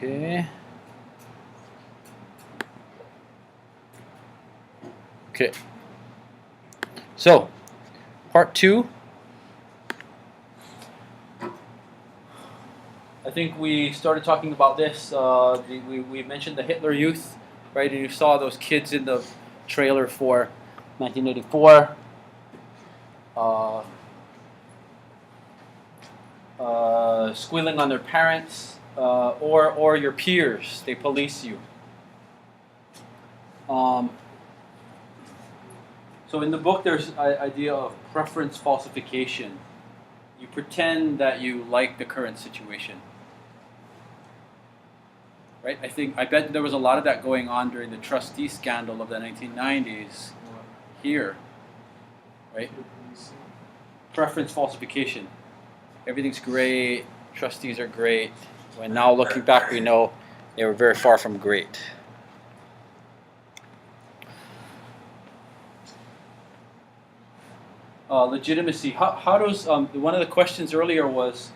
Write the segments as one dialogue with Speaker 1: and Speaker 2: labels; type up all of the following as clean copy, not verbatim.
Speaker 1: Okay. Okay. So, part 2. I think we started talking about this. We mentioned the Hitler Youth, right? And you saw those kids in the trailer for 1984. Squealing on their parents, or your peers. They police you. So in the book, there's an idea of preference falsification. You pretend that you like the current situation. Right? I bet there was a lot of that going on during the trustee scandal of the 1990s here. Right? Preference falsification. Everything's great. Trustees are great. When now looking back, we know they were very far from great. Legitimacy. How does one of the questions earlier was,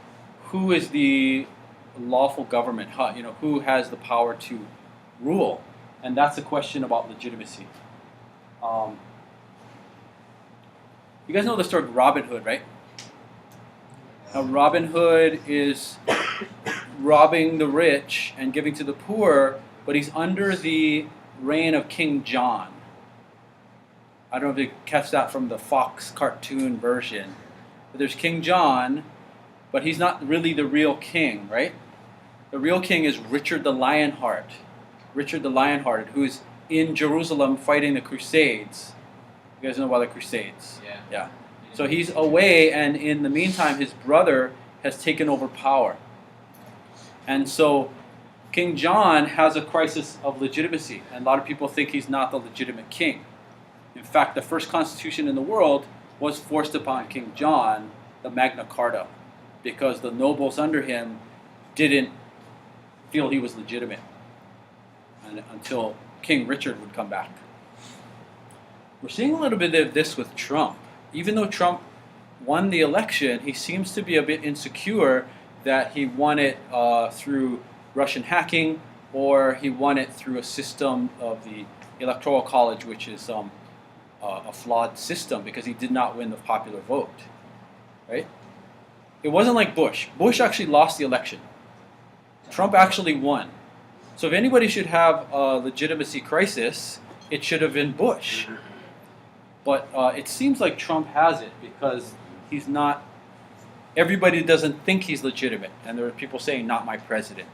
Speaker 1: who is the lawful government? Who has the power to rule? And that's a question about legitimacy. You guys know the story of Robin Hood, right? Now, Robin Hood is robbing the rich and giving to the poor, but he's under the reign of King John. I don't know if you catch that from the Fox cartoon version. But there's King John, but he's not really the real king, right? The real king is Richard the Lionheart. Richard the Lionhearted, who's in Jerusalem fighting the Crusades. You guys know about the Crusades? Yeah. So he's away, and in the meantime, his brother has taken over power. And so King John has a crisis of legitimacy, and a lot of people think he's not the legitimate king. In fact, the first constitution in the world was forced upon King John, the Magna Carta, because the nobles under him didn't feel he was legitimate until King Richard would come back. We're seeing a little bit of this with Trump. Even though Trump won the election, he seems to be a bit insecure that he won it through Russian hacking, or he won it through a system of the Electoral College, which is a flawed system because he did not win the popular vote, right? It wasn't like Bush. Bush actually lost the election. Trump actually won. So if anybody should have a legitimacy crisis, it should have been Bush. But it seems like Trump has it because he's not, everybody doesn't think he's legitimate. And there are people saying, not my president.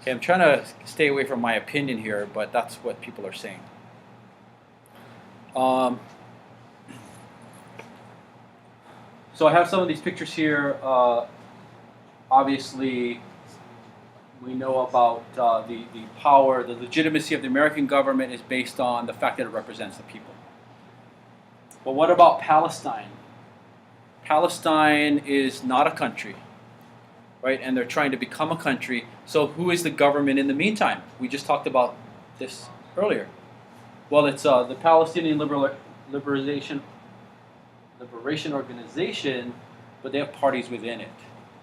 Speaker 1: Okay, I'm trying to stay away from my opinion here, but that's what people are saying. So I have some of these pictures here. Obviously, we know about the power, the legitimacy of the American government is based on the fact that it represents the people. But what about Palestine? Palestine is not a country, right? And they're trying to become a country. So who is the government in the meantime? We just talked about this earlier. Well, it's the Palestinian Liberation Organization, but they have parties within it.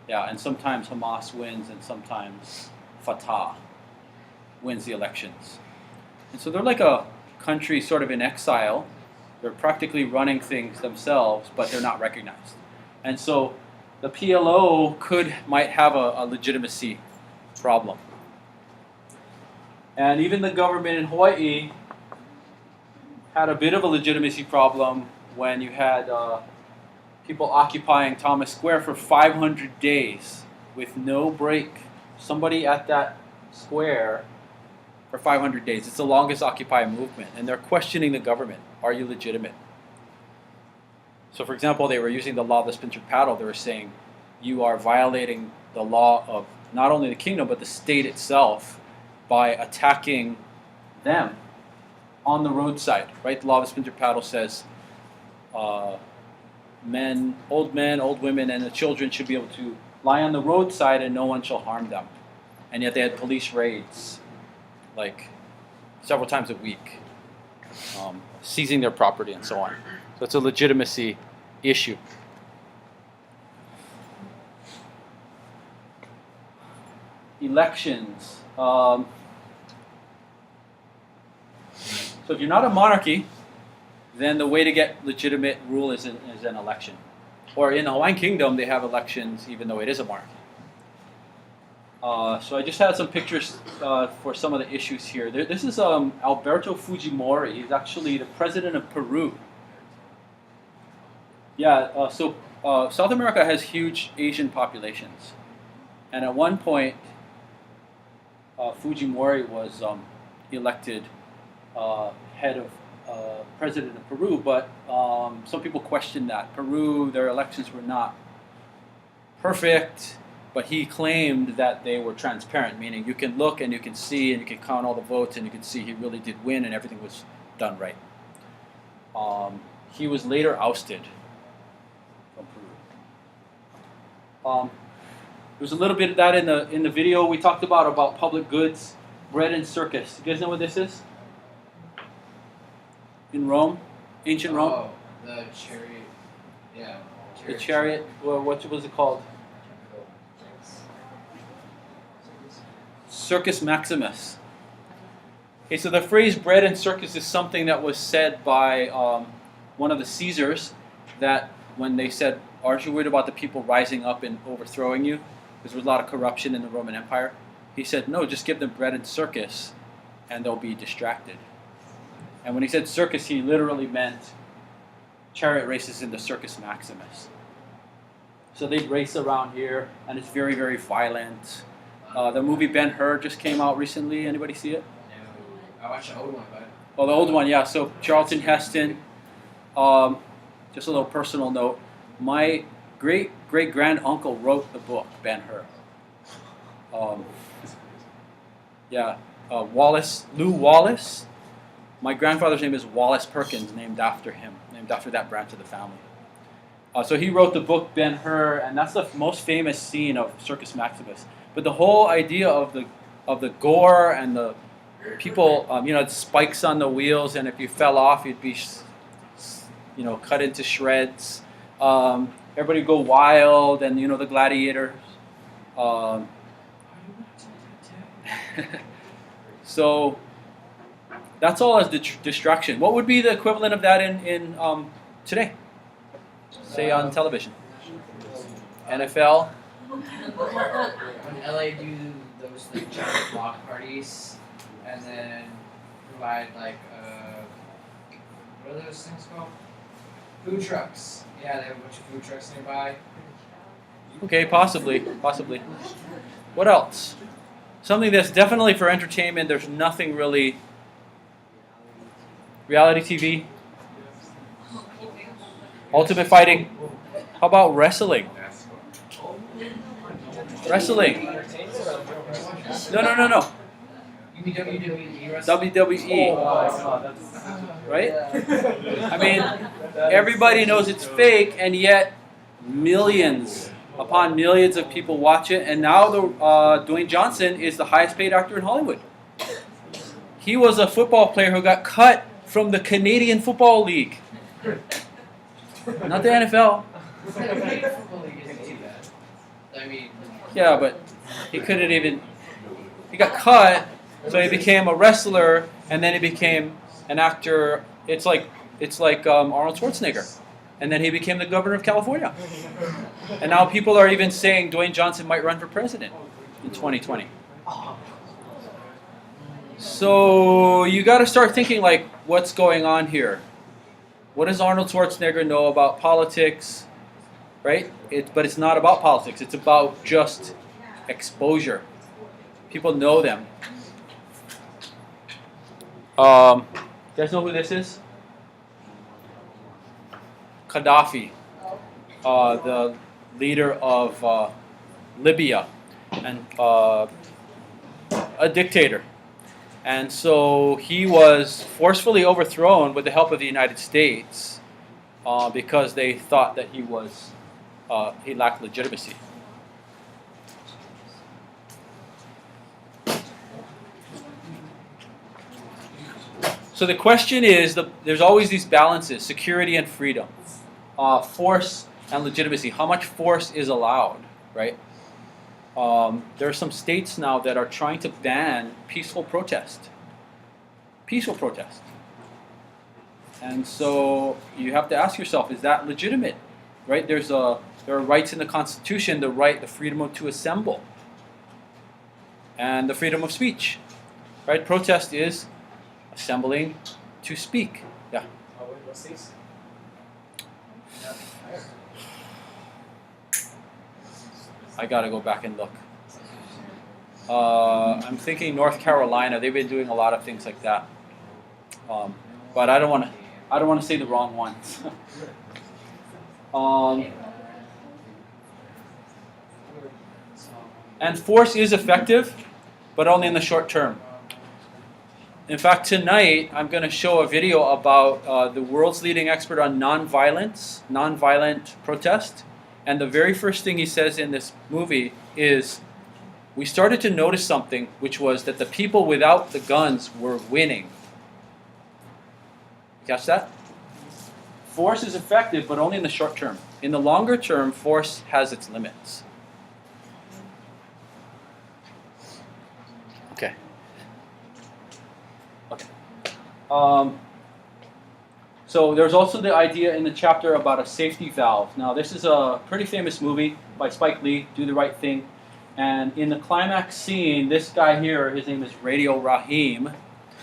Speaker 1: Yeah, and sometimes Hamas wins, and sometimes Fatah wins the elections. And so they're like a country sort of in exile. They're practically running things themselves, but they're not recognized. And so the PLO might have a legitimacy problem. And even the government in Hawaii had a bit of a legitimacy problem when you had people occupying Thomas Square for 500 days with no break. Somebody at that square for 500 days. It's the longest Occupy movement, and they're questioning the government. Are you legitimate? So for example, they were using the law of the splintered paddle. They were saying, you are violating the law of not only the kingdom, but the state itself by attacking them on the roadside, right? The law of the splintered paddle says old men, old women, and the children should be able to lie on the roadside and no one shall harm them. And yet they had police raids like several times a week, seizing their property and so on. So it's a legitimacy issue. Elections. So if you're not a monarchy, then the way to get legitimate rule is an election. Or in the Hawaiian Kingdom, they have elections even though it is a monarchy. So I just had some pictures for some of the issues here. This is Alberto Fujimori. He's actually the president of Peru. Yeah, so South America has huge Asian populations. And at one point, Fujimori was elected head of president of Peru, but some people questioned that. Peru, their elections were not perfect, but he claimed that they were transparent, meaning you can look and you can see and you can count all the votes and you can see he really did win and everything was done right. He was later ousted from Peru. There's a little bit of that in the video we talked about public goods, bread and circus. You guys know what this is? In Rome, ancient Rome.
Speaker 2: Oh, the chariot. Yeah.
Speaker 1: The chariot. Well, what was it called? Circus Maximus. Okay, so the phrase bread and circus is something that was said by one of the Caesars, that when they said, aren't you worried about the people rising up and overthrowing you? Because there was a lot of corruption in the Roman Empire. He said, no, just give them bread and circus and they'll be distracted. And when he said circus, he literally meant chariot races in the Circus Maximus. So they'd race around here, and it's very, very violent. The movie Ben-Hur just came out recently. Anybody see it?
Speaker 2: No. I watched the old one, but...
Speaker 1: Oh, the old one, yeah. So Charlton Heston. Just a little personal note. My great-great-granduncle wrote the book, Ben-Hur. Lew Wallace. My grandfather's name is Wallace Perkins, named after him, named after that branch of the family. So he wrote the book Ben-Hur, and that's the most famous scene of Circus Maximus. But the whole idea of the gore and the people, spikes on the wheels, and if you fell off, you'd be, cut into shreds. Everybody would go wild, and the gladiators. So that's all as distraction. What would be the equivalent of that in today? Say on television. NFL.
Speaker 2: When LA do those giant block parties, and then provide what are those things called? Food trucks. Yeah, they have a bunch of food trucks nearby.
Speaker 1: Okay, possibly. What else? Something that's definitely for entertainment. There's nothing really. Reality TV. Ultimate fighting. How about wrestling? Wrestling. No.
Speaker 2: You mean WWE wrestling?
Speaker 1: WWE. Right? I mean, everybody knows it's fake, and yet millions upon millions of people watch it. And now Dwayne Johnson is the highest paid actor in Hollywood. He was a football player who got cut from the Canadian Football League. Not the NFL.
Speaker 2: I mean,
Speaker 1: yeah, but he couldn't even. He got cut, so he became a wrestler, and then he became an actor. It's like Arnold Schwarzenegger, and then he became the governor of California. And now people are even saying Dwayne Johnson might run for president in 2020. So you got to start thinking like, what's going on here? What does Arnold Schwarzenegger know about politics? Right? But it's not about politics. It's about just exposure. People know them. You guys know who this is? Gaddafi, the leader of Libya, and a dictator. And so he was forcefully overthrown with the help of the United States because they thought that he lacked legitimacy. So the question is, there's always these balances, security and freedom, force and legitimacy. How much force is allowed, right? there are some states now that are trying to ban peaceful protest. Peaceful protest. And so you have to ask yourself, is that legitimate? Right? There are rights in the Constitution, the freedom to assemble, and the freedom of speech. Right? Protest is assembling to speak. Yeah.
Speaker 2: What's these?
Speaker 1: I gotta go back and look. I'm thinking North Carolina. They've been doing a lot of things like that. But I don't want to say the wrong ones. And force is effective, but only in the short term. In fact, tonight I'm going to show a video about the world's leading expert on nonviolent protest. And the very first thing he says in this movie is, we started to notice something, which was that the people without the guns were winning. Catch that? Force is effective, but only in the short term. In the longer term, force has its limits. Okay. So there's also the idea in the chapter about a safety valve. Now this is a pretty famous movie by Spike Lee, Do the Right Thing. And in the climax scene, this guy here, his name is Radio Raheem,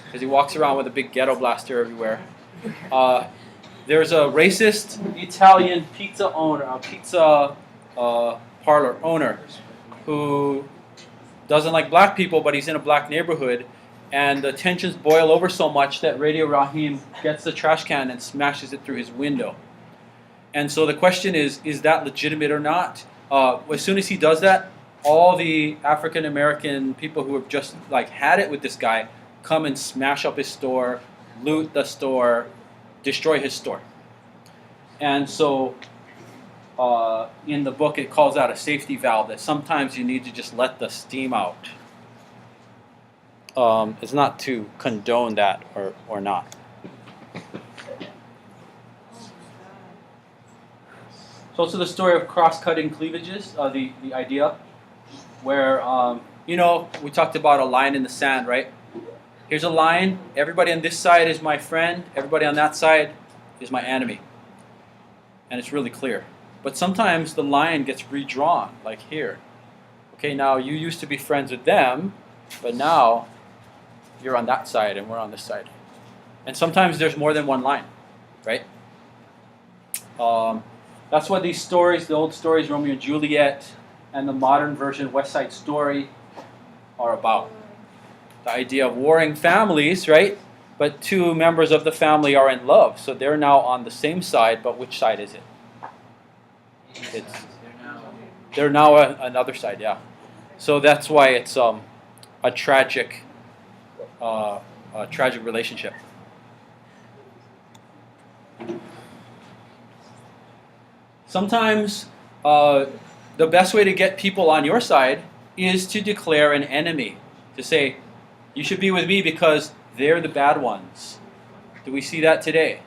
Speaker 1: because he walks around with a big ghetto blaster everywhere. There's a racist Italian pizza parlor owner, who doesn't like black people, but he's in a black neighborhood. And the tensions boil over so much that Radio Raheem gets the trash can and smashes it through his window. And so the question is that legitimate or not? As soon as he does that, all the African American people who have just had it with this guy come and smash up his store, loot the store, destroy his store. And so in the book it calls out a safety valve, that sometimes you need to just let the steam out. It's not to condone that or not. So also the story of cross-cutting cleavages, the idea where, we talked about a line in the sand, right? Here's a line, everybody on this side is my friend, everybody on that side is my enemy. And it's really clear. But sometimes the line gets redrawn, like here. Okay, now you used to be friends with them, but now you're on that side and we're on this side. And sometimes there's more than one line, right? That's what these stories, the old stories, Romeo and Juliet, and the modern version, West Side Story, are about. The idea of warring families, right? But two members of the family are in love, so they're now on the same side, but which side is it? They're now another side, yeah. So that's why it's a tragic relationship. Sometimes the best way to get people on your side is to declare an enemy, to say, you should be with me because they're the bad ones. Do we see that today?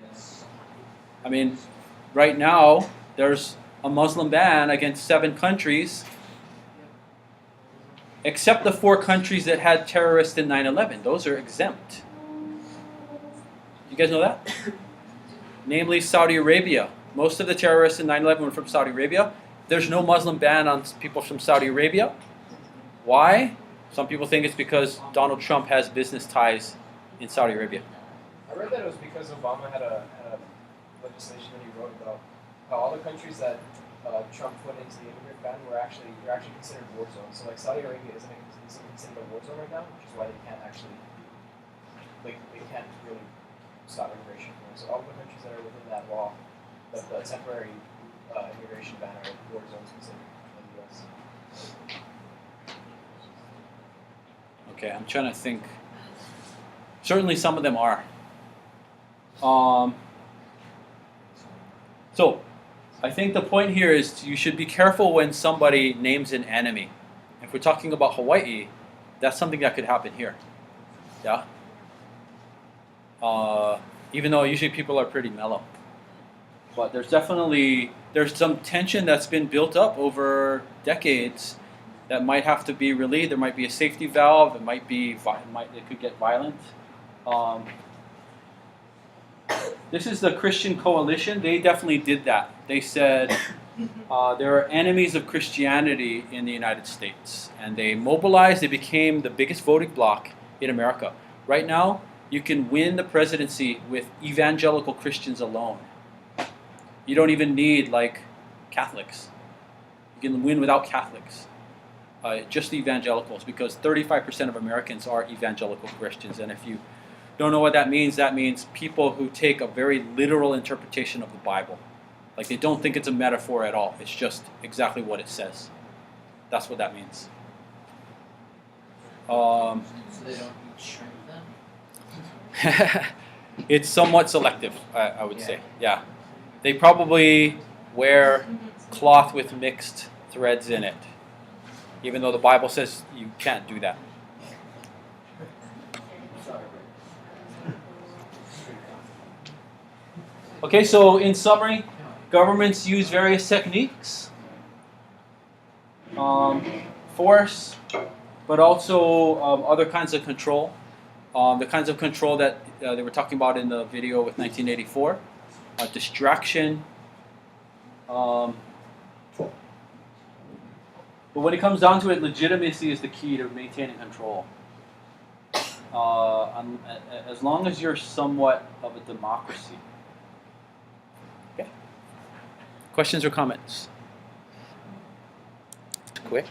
Speaker 2: Yes.
Speaker 1: I mean, right now, there's a Muslim ban against 7 countries, except the 4 countries that had terrorists in 9/11. Those are exempt. You guys know that? Namely, Saudi Arabia. Most of the terrorists in 9/11 were from Saudi Arabia. There's no Muslim ban on people from Saudi Arabia. Why? Some people think it's because Donald Trump has business ties in Saudi Arabia.
Speaker 3: I read that it was because Obama had a legislation that he wrote about how all the countries that Trump put into the immigrant ban were actually considered war zones. So like Saudi Arabia isn't considered a war zone right now, which is why they can't actually they can't really stop immigration from them. So all the countries that are within that law, the temporary immigration ban are war zones considered in the U.S.
Speaker 1: Okay, I'm trying to think. Certainly some of them are. So, I think the point here is you should be careful when somebody names an enemy. If we're talking about Hawaii, that's something that could happen here. Yeah? Even though usually people are pretty mellow. But there's some tension that's been built up over decades that might have to be relieved. There might be a safety valve. It could get violent. This is the Christian Coalition. They definitely did that. They said there are enemies of Christianity in the United States, and they mobilized. They became the biggest voting bloc in America. Right now, you can win the presidency with evangelical Christians alone. You don't even need like Catholics. You can win without Catholics. Just the evangelicals, because 35% of Americans are evangelical Christians. And if you don't know what that means people who take a very literal interpretation of the Bible. Like they don't think it's a metaphor at all. It's just exactly what it says. That's what that means.
Speaker 2: So they don't eat shrimp then?
Speaker 1: It's somewhat selective, I would say. Yeah. They probably wear cloth with mixed threads in it, even though the Bible says you can't do that. Okay, so in summary, governments use various techniques, force, but also other kinds of control. The kinds of control that they were talking about in the video with 1984, distraction. But when it comes down to it, legitimacy is the key to maintaining control. As long as you're somewhat of a democracy. Okay. Questions or comments? Quick.